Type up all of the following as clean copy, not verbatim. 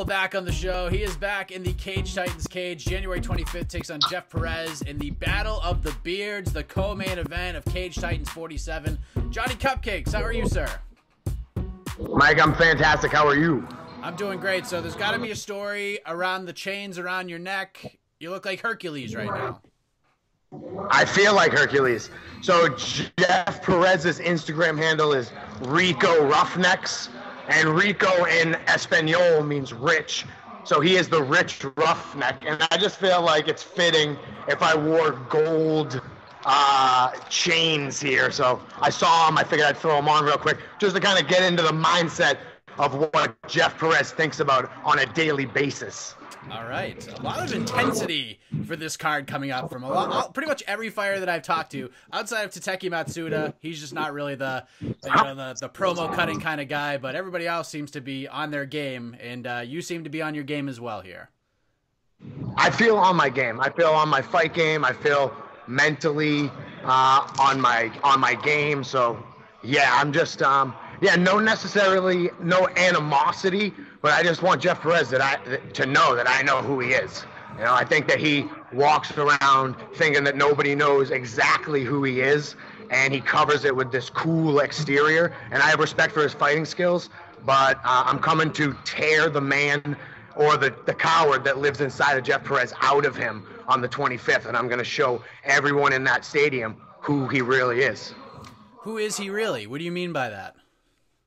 Campbell back on the show. He is back in the Cage Titans cage. January 25th takes on Jeff Perez in the Battle of the Beards, the co-main event of Cage Titans 47. Johnny Cupcakes, how are you, sir? Mike, I'm fantastic. How are you? I'm doing great. So there's got to be a story around the chains around your neck. You look like Hercules right now. I feel like Hercules. So Jeff Perez's Instagram handle is Rico Roughnecks, and Rico in Espanol means rich. So he is the rich roughneck, and I just feel like it's fitting if I wore gold chains here. So I saw them. I figured I'd throw them on real quick just to kind of get into the mindset of what Jeff Perez thinks about on a daily basis. All right, a lot of intensity for this card coming up from pretty much every fighter that I've talked to. Outside of Tateki Matsuda, he's just not really the promo cutting kind of guy. But everybody else seems to be on their game, and you seem to be on your game as well here. I feel on my game. I feel on my fight game. I feel mentally on my game. So yeah, I'm just no animosity, but I just want Jeff Perez to know that I know who he is. You know, I think that he walks around thinking that nobody knows exactly who he is, and he covers it with this cool exterior. And I have respect for his fighting skills, but I'm coming to tear the man or the coward that lives inside of Jeff Perez out of him on the 25th, and I'm going to show everyone in that stadium who he really is. Who is he really? What do you mean by that?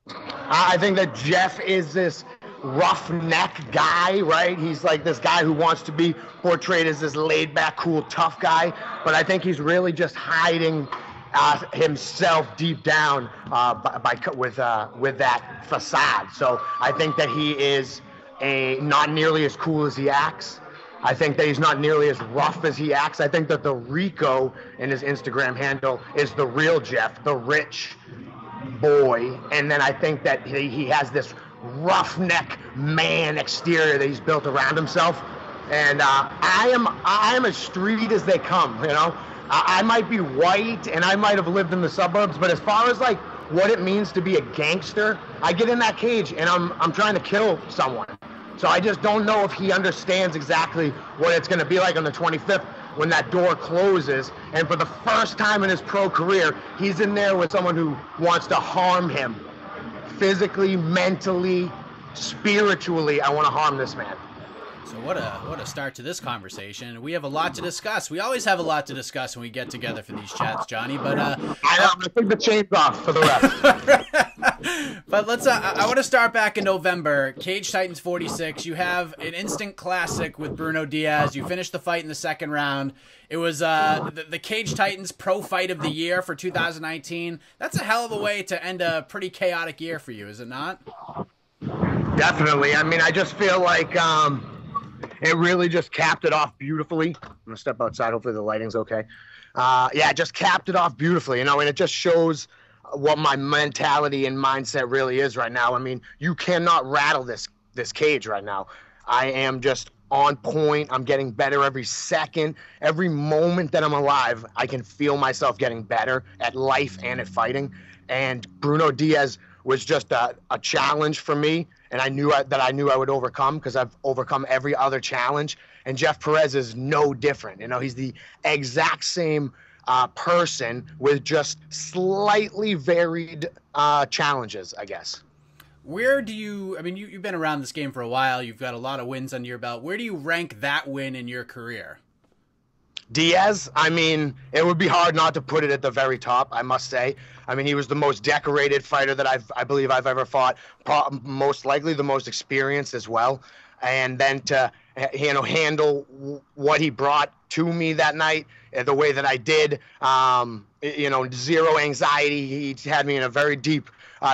I think that Jeff is this roughneck guy, right? He's like this guy who wants to be portrayed as this laid-back, cool, tough guy, but I think he's really just hiding himself deep down with that facade. So I think that he is not nearly as cool as he acts. I think that he's not nearly as rough as he acts. I think that the Rico in his Instagram handle is the real Jeff, the rich boy. And then I think that he has this roughneck man exterior that he's built around himself. And I am as street as they come, you know. I might be white and I might have lived in the suburbs, but as far as like what it means to be a gangster, I get in that cage and I'm trying to kill someone. So I just don't know if he understands exactly what it's going to be like on the 25th when that door closes. And for the first time in his pro career, he's in there with someone who wants to harm him. Physically, mentally, spiritually, I want to harm this man. So what a start to this conversation. We have a lot to discuss. We always have a lot to discuss when we get together for these chats, Johnny. But I'm gonna take the chains off for the rest. But let's. I want to start back in November. Cage Titans 46. You have an instant classic with Bruno Diaz. You finished the fight in the second round. It was the Cage Titans Pro Fight of the Year for 2019. That's a hell of a way to end a pretty chaotic year for you, is it not? Definitely. I mean, I just feel like it really just capped it off beautifully. I'm gonna step outside. Hopefully the lighting's okay. Yeah, just capped it off beautifully, you know, and it just shows what my mentality and mindset really is right now. I mean, you cannot rattle this cage right now. I am just on point. I'm getting better every second. Every moment that I'm alive, I can feel myself getting better at life and at fighting. And Bruno Diaz was just a challenge for me, and I knew I would overcome because I've overcome every other challenge. And Jeff Perez is no different. You know, he's the exact same person with just slightly varied challenges, I guess. Where do you, I mean, you've been around this game for a while. You've got a lot of wins under your belt. Where do you rank that win in your career? Diaz, I mean, it would be hard not to put it at the very top, I must say. I mean, he was the most decorated fighter that I believe I've ever fought, most likely the most experienced as well. And then to, you know, handle what he brought to me that night, the way that I did, you know, zero anxiety. He had me in a very deep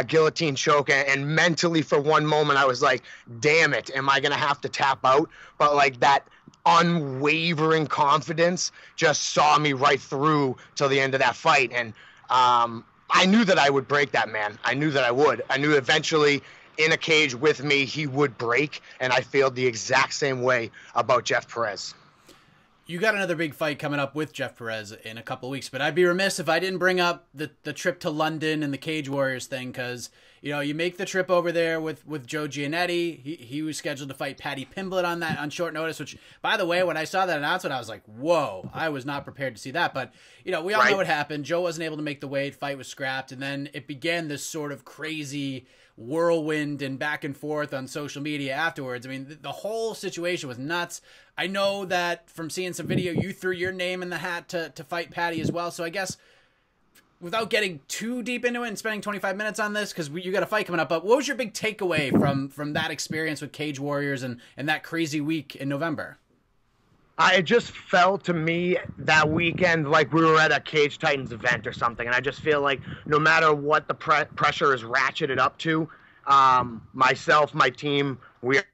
guillotine choke, and mentally for one moment I was like, damn it, am I going to have to tap out? But like that unwavering confidence just saw me right through till the end of that fight. And I knew that I would break that man. I knew that I would. I knew eventually in a cage with me he would break, and I feel the exact same way about Jeff Perez. You got another big fight coming up with Jeff Perez in a couple of weeks, but I'd be remiss if I didn't bring up the trip to London and the Cage Warriors thing, because, you know, you make the trip over there with Joe Giannetti. He was scheduled to fight Paddy Pimblett on short notice, which, by the way, when I saw that announcement, I was like, whoa, I was not prepared to see that. But, you know, we all know what happened. Joe wasn't able to make the weight. Fight was scrapped, and then it began this sort of crazy whirlwind and back and forth on social media afterwards. I mean, the whole situation was nuts. I know that from seeing some video, you threw your name in the hat to fight Paddy as well. So I guess, without getting too deep into it and spending 25 minutes on this, because you got a fight coming up, but what was your big takeaway from that experience with Cage Warriors and that crazy week in November? It just felt to me that weekend like we were at a Cage Titans event or something, and I just feel like no matter what the pressure is ratcheted up to, myself, my team, we're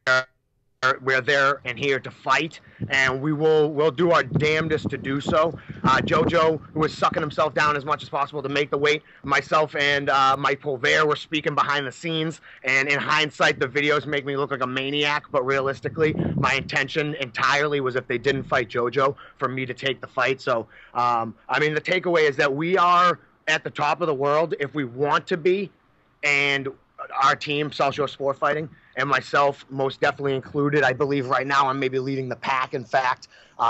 there and here to fight, and we'll do our damnedest to do so. Jojo, who was sucking himself down as much as possible to make the weight, myself and Mike Pulver were speaking behind the scenes, and in hindsight, the videos make me look like a maniac, but realistically, my intention entirely was, if they didn't fight Jojo, for me to take the fight. So, I mean, the takeaway is that we are at the top of the world if we want to be, and our team, South Shore Sport Fighting, and myself most definitely included. I believe right now I'm maybe leading the pack, in fact,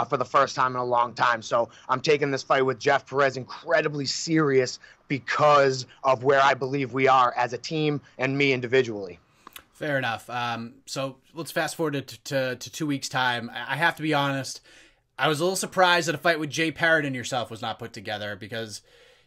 for the first time in a long time. So I'm taking this fight with Jeff Perez incredibly serious because of where I believe we are as a team and me individually. Fair enough. So let's fast forward to 2 weeks' time. I have to be honest, I was a little surprised that a fight with Jay Perrin and yourself was not put together, because,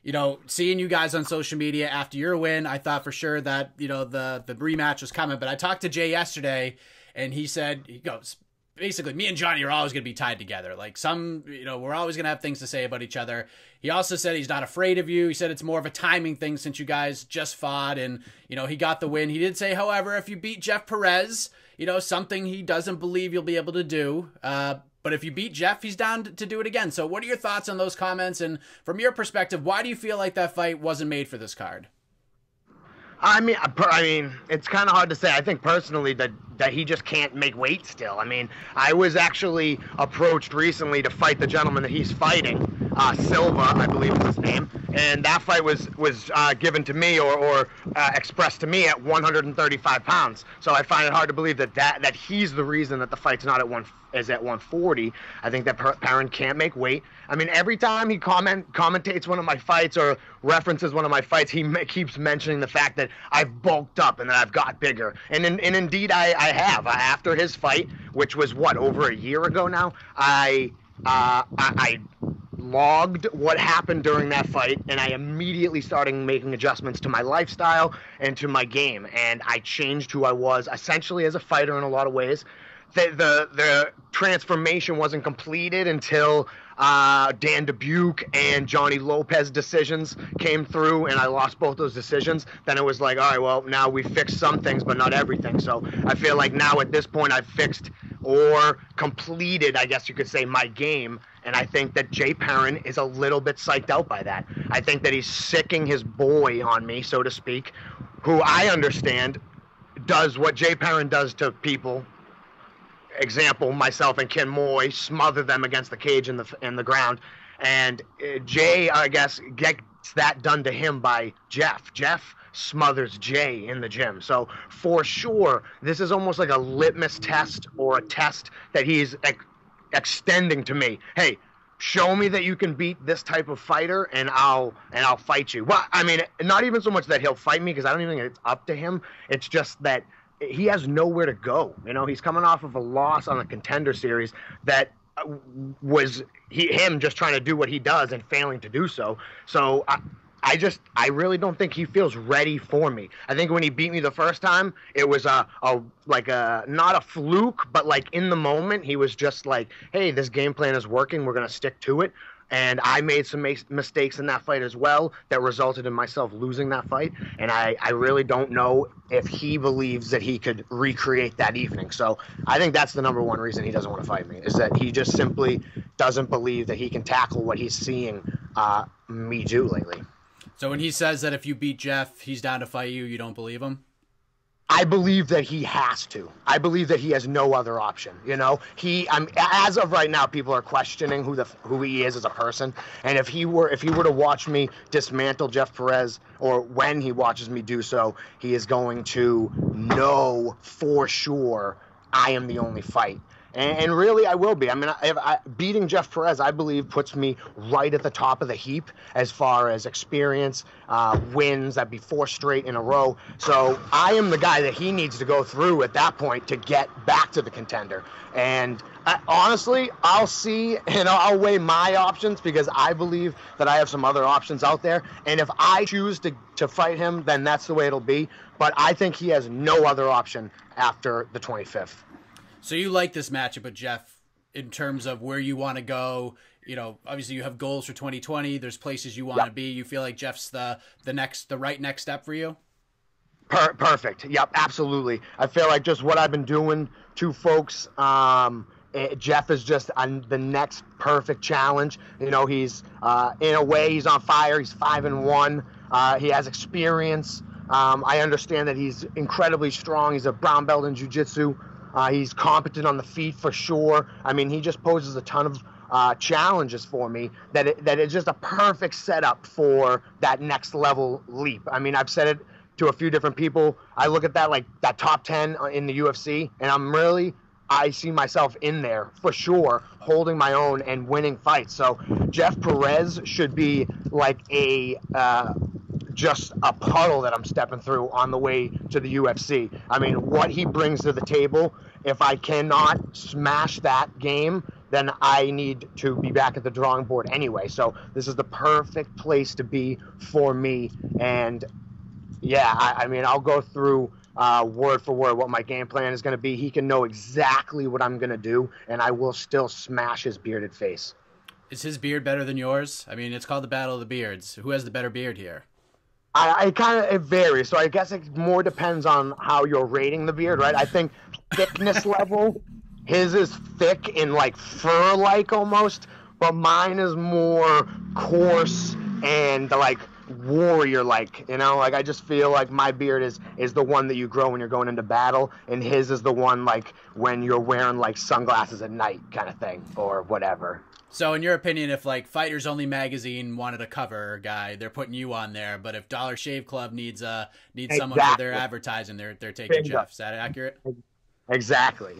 you know, seeing you guys on social media after your win, I thought for sure that, you know, the rematch was coming. But I talked to Jay yesterday, and he said, he goes, basically, me and Johnny are always going to be tied together. Like, you know, we're always going to have things to say about each other. He also said he's not afraid of you. He said it's more of a timing thing since you guys just fought and, you know, he got the win. He did say, however, if you beat Jeff Perez, you know, something he doesn't believe you'll be able to do. But if you beat Jeff, he's down to do it again. So what are your thoughts on those comments? And from your perspective, why do you feel like that fight wasn't made for this card? I mean, it's kind of hard to say. I think personally that he just can't make weight still. I mean, I was actually approached recently to fight the gentleman that he's fighting, Silva, I believe is his name, and that fight was given to me or expressed to me at 135 pounds. So I find it hard to believe that he's the reason that the fight's not at 140. I think that Perrin can't make weight. I mean, every time he commentates one of my fights or references one of my fights, he keeps mentioning the fact that I've bulked up and that I've got bigger. And indeed, I have. After his fight, which was, over a year ago now, I logged what happened during that fight, and I immediately started making adjustments to my lifestyle and to my game. And I changed who I was, essentially as a fighter in a lot of ways. The transformation wasn't completed until Dan Dubuque and Johnny Lopez decisions came through, and I lost both those decisions. Then it was like, all right, well, now we fixed some things, but not everything. So I feel like now at this point I've fixed or completed, I guess you could say, my game. And I think that Jay Perrin is a little bit psyched out by that. I think that he's sicking his boy on me, so to speak, who I understand does what Jay Perrin does to people. Example, myself and Ken Moy smother them against the cage in the ground, and Jay, I guess, gets that done to him by Jeff. Jeff smothers Jay in the gym. So for sure, this is almost like a litmus test or a test that he's extending to me. Hey, show me that you can beat this type of fighter, and I'll fight you. Well, I mean, not even so much that he'll fight me, because I don't even think it's up to him. It's just that he has nowhere to go. You know, he's coming off of a loss on the Contender Series that was him just trying to do what he does and failing to do so. So I really don't think he feels ready for me. I think when he beat me the first time, it was not a fluke, but like in the moment, he was just like, hey, this game plan is working. We're going to stick to it. And I made some mistakes in that fight as well that resulted in myself losing that fight. And I really don't know if he believes that he could recreate that evening. So I think that's the number one reason he doesn't want to fight me, is that he just simply doesn't believe that he can tackle what he's seeing me do lately. So when he says that if you beat Jeff, he's down to fight you, you don't believe him? I believe that he has to. I believe that he has no other option. You know, as of right now, people are questioning who he is as a person. And if he were to watch me dismantle Jeff Perez, or when he watches me do so, he is going to know for sure I am the only fight. And really, I will be. I mean, beating Jeff Perez, I believe, puts me right at the top of the heap as far as experience, wins. That'd be 4 straight in a row. So I am the guy that he needs to go through at that point to get back to the Contender. And honestly, I'll see, I'll weigh my options, because I believe that I have some other options out there. And if I choose to fight him, then that's the way it'll be. But I think he has no other option after the 25th. So you like this matchup with Jeff in terms of where you want to go? Obviously you have goals for 2020. There's places you want to be. You feel like Jeff's the right next step for you? Perfect. Yep, absolutely. I feel like just what I've been doing to folks, Jeff is just the next perfect challenge. He's in a way, he's on fire. He's 5-1. He has experience. I understand that he's incredibly strong. He's a brown belt in jiu-jitsu. He's competent on the feet for sure. I mean, he just poses a ton of challenges for me that it's just a perfect setup for that next level leap. I mean, I've said it to a few different people. I look at that top 10 in the UFC, and I see myself in there for sure, holding my own and winning fights. So Jeff Perez should be like just a puddle that I'm stepping through on the way to the UFC. I mean, what he brings to the table, if I cannot smash that game, then I need to be back at the drawing board anyway. So this is the perfect place to be for me. And yeah, I mean, I'll go through word for word what my game plan is going to be. He can know exactly what I'm going to do, and I will still smash his bearded face. Is his beard better than yours? I mean, it's called the Battle of the Beards. Who has the better beard here? It varies. So I guess it more depends on how you're rating the beard, right? I think thickness level, his is thick and like fur-like almost, but mine is more coarse and like warrior-like. Like I just feel like my beard is the one that you grow when you're going into battle, and his is the one like when you're wearing like sunglasses at night kind of thing or whatever. So in your opinion, if like Fighters Only magazine wanted a cover guy, they're putting you on there. But if Dollar Shave Club needs someone for their advertising, they're taking Bingo. Jeff. Is that accurate? Exactly.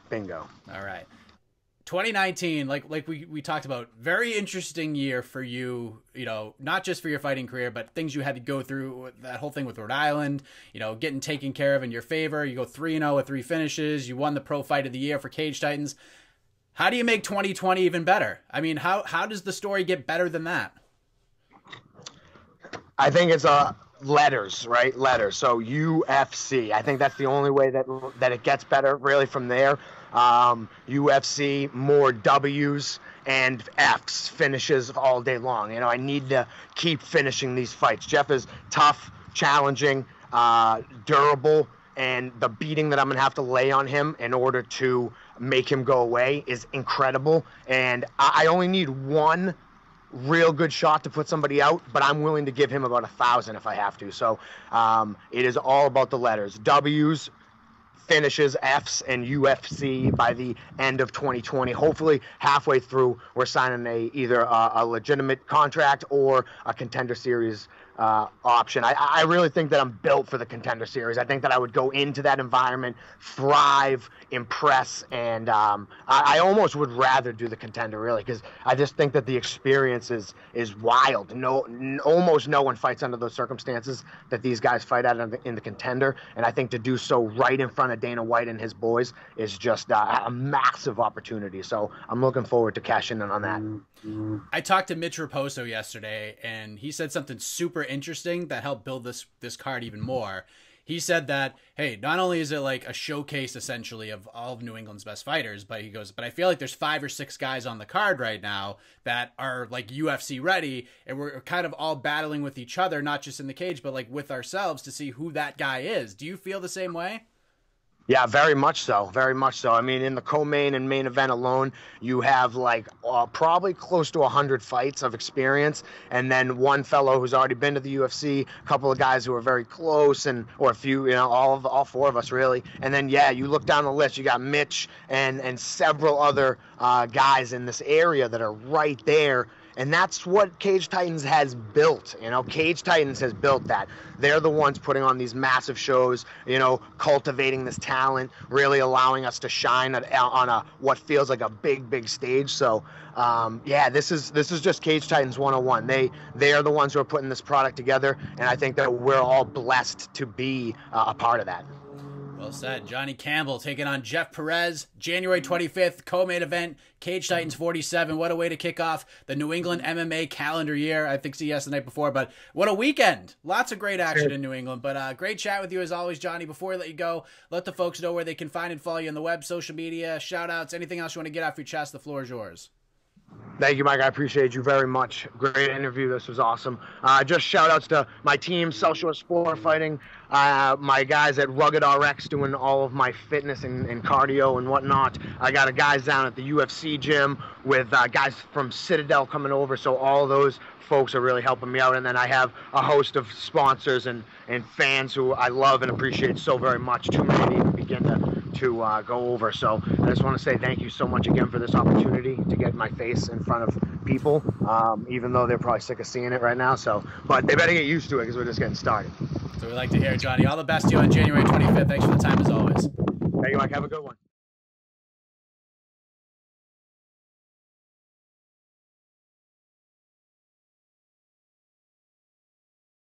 Bingo. All right. 2019, like we talked about, very interesting year for you. Not just for your fighting career, but things you had to go through. That whole thing with Rhode Island. Getting taken care of in your favor. You go 3-0 with 3 finishes. You won the Pro Fight of the Year for Cage Titans. How do you make 2020 even better? I mean, how does the story get better than that? I think it's letters, right? Letters. So UFC. I think that's the only way that it gets better, really, from there. UFC, more W's and F's, finishes all day long. I need to keep finishing these fights. Jeff is tough, challenging, durable, and the beating that I'm going to have to lay on him in order to make him go away is incredible. And I only need one real good shot to put somebody out, but I'm willing to give him about 1,000 if I have to. So it is all about the letters. W's, finishes, F's, and UFC by the end of 2020. Hopefully halfway through we're signing either a legitimate contract or a Contender Series option. I really think that I'm built for the Contender Series. I think that I would go into that environment, thrive, impress, and I almost would rather do the Contender, really, because I just think that the experience is wild. Almost no one fights under those circumstances that these guys fight at in the Contender, and I think to do so right in front of Dana White and his boys is just a massive opportunity. So I'm looking forward to cashing in on that. I talked to Mitch Raposo yesterday, and he said something super interesting that helped build this card even more. He said that, hey, not only is it like a showcase essentially of all of New England's best fighters, but he goes, but I feel like there's 5 or 6 guys on the card right now that are like UFC ready, and we're kind of all battling with each other, not just in the cage, but like with ourselves to see who that guy is. Do you feel the same way? Yeah, very much so. Very much so. I mean, in the co-main and main event alone, you have like probably close to 100 fights of experience, and then one fellow who's already been to the UFC, a couple of guys who are very close, and or a few, you know, all four of us really. And then yeah, you look down the list, you got Mitch and several other guys in this area that are right there. And that's what Cage Titans has built. You know, Cage Titans has built that. They're the ones putting on these massive shows, you know, cultivating this talent, really allowing us to shine on a what feels like a big stage. So, yeah, this is just Cage Titans 101. They are the ones who are putting this product together, and I think that we're all blessed to be a part of that. Well said. Johnny Campbell taking on Jeff Perez, January 25th, co-main event, Cage Titans 47. What a way to kick off the New England MMA calendar year. I think CES the night before, but what a weekend. Lots of great action in New England. But great chat with you as always, Johnny. Before we let you go, let the folks know where they can find and follow you on the web, social media, shout-outs, anything else you want to get off your chest. The floor is yours. Thank you, Mike. I appreciate you very much. Great interview. This was awesome. Just shout outs to my team, South Shore Sport Fighting, my guys at Rugged RX doing all of my fitness and cardio and whatnot. I got guys down at the UFC gym with guys from Citadel coming over. So all those folks are really helping me out. And then I have a host of sponsors and fans who I love and appreciate so very much. Too many to even begin to go over. So I just want to say thank you so much again for this opportunity to get my face in front of people, even though they're probably sick of seeing it right now. So, but they better get used to it because we're just getting started. So we like to hear, Johnny. All the best to you on January 25th. Thanks for the time as always. Thank you, Mike. Have a good one.